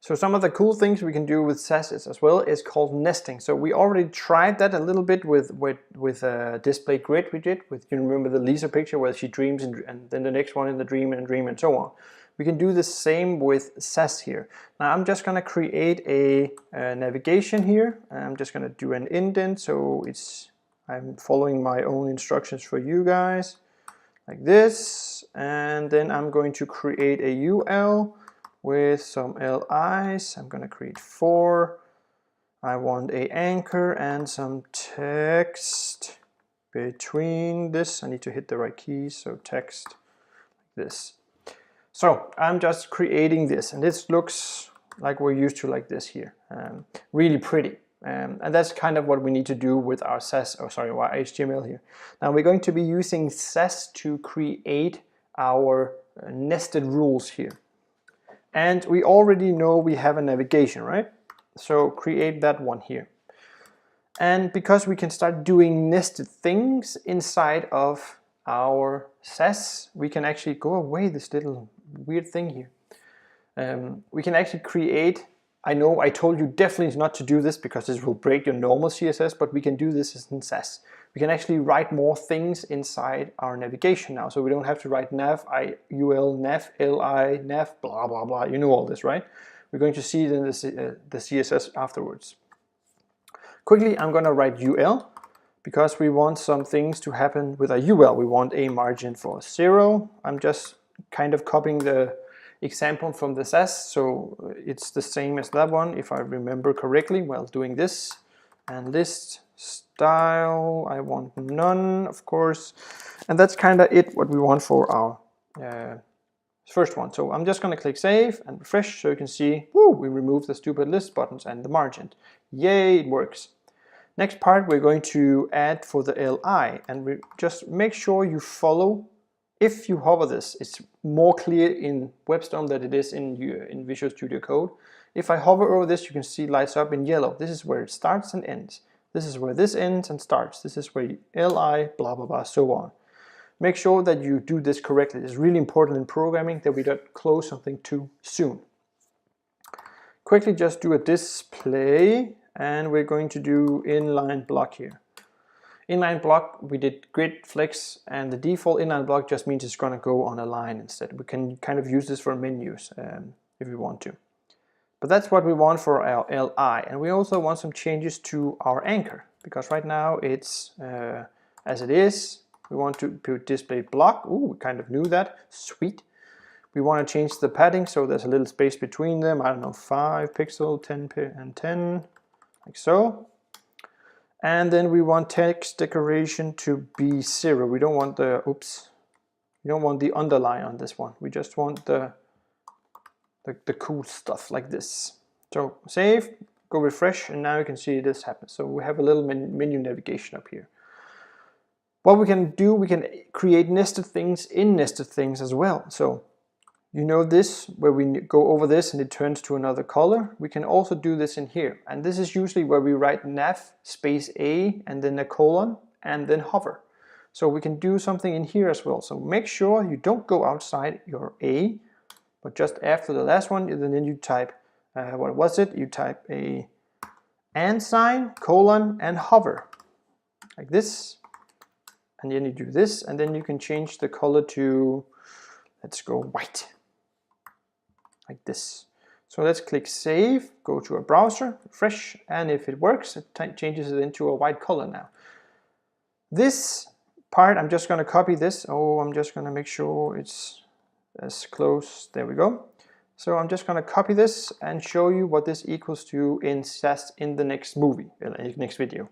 So some of the cool things we can do with SASS as well is called nesting. So we already tried that a little bit with display grid we did with, you remember the Lisa picture where she dreams and then the next one in the dream and so on. We can do the same with SASS here. Now I'm just going to create a navigation here. I'm just going to do an indent so I'm following my own instructions for you guys like this, and then I'm going to create a UL with some LIs. I'm going to create 4. I want a anchor and some text between this. I need to hit the right keys, so text like this. So I'm just creating this, and this looks like we're used to like this here. Really pretty. And that's kind of what we need to do with our SASS, our HTML here. Now we're going to be using SASS to create our nested rules here. And we already know we have a navigation, right? So create that one here. And because we can start doing nested things inside of our SASS, we can actually go away this little weird thing here. We can actually create, I know I told you definitely not to do this because this will break your normal CSS, but we can do this in SASS. We can actually write more things inside our navigation now, so we don't have to write nav, ul, nav, li, nav, blah, blah, blah. You know all this, right? We're going to see it in the CSS afterwards. Quickly, I'm going to write ul, because we want some things to happen with our ul. We want a margin for 0. I'm just kind of copying the example from the SASS, so it's the same as that one, if I remember correctly, while doing this. And list style, I want none, of course. And that's kind of it, what we want for our first one. So I'm just going to click save and refresh, so you can see, woo, we removed the stupid list buttons and the margin. Yay, it works. Next part we're going to add for the li, and we just make sure you follow. If you hover this, it's more clear in WebStorm than it is in Visual Studio Code. If I hover over this, you can see lights up in yellow. This is where it starts and ends. This is where this ends and starts. This is where li, blah, blah, blah, so on. Make sure that you do this correctly. It's really important in programming that we don't close something too soon. Quickly just do a display, and we're going to do inline block here. Inline block, we did grid flex, and the default inline block just means it's going to go on a line instead. We can kind of use this for menus if we want to. But that's what we want for our li, and we also want some changes to our anchor, because right now it's as it is. We want to put display block. Ooh, we kind of knew that. Sweet. We want to change the padding so there's a little space between them. I don't know, 5 pixel, 10 and 10, like so. And then we want text decoration to be 0. We don't want the, we don't want the underline on this one. We just want the cool stuff like this. So save, go refresh, and now you can see this happens. So we have a little menu navigation up here. What we can do, we can create nested things in nested things as well. So you know this, where we go over this and it turns to another color. We can also do this in here. And this is usually where we write nav space a and then a colon and then hover. So we can do something in here as well. So make sure you don't go outside your a, but just after the last one, and then you type, what was it? You type a and sign, colon, and hover, like this. And then you do this, and then you can change the color to, let's go white, like this. So let's click save, go to a browser, refresh, and if it works, it changes it into a white color now. This part, I'm just going to copy this. Oh, I'm just going to make sure it's as close. There we go. So I'm just going to copy this and show you what this equals to in SASS in the next movie, in the next video.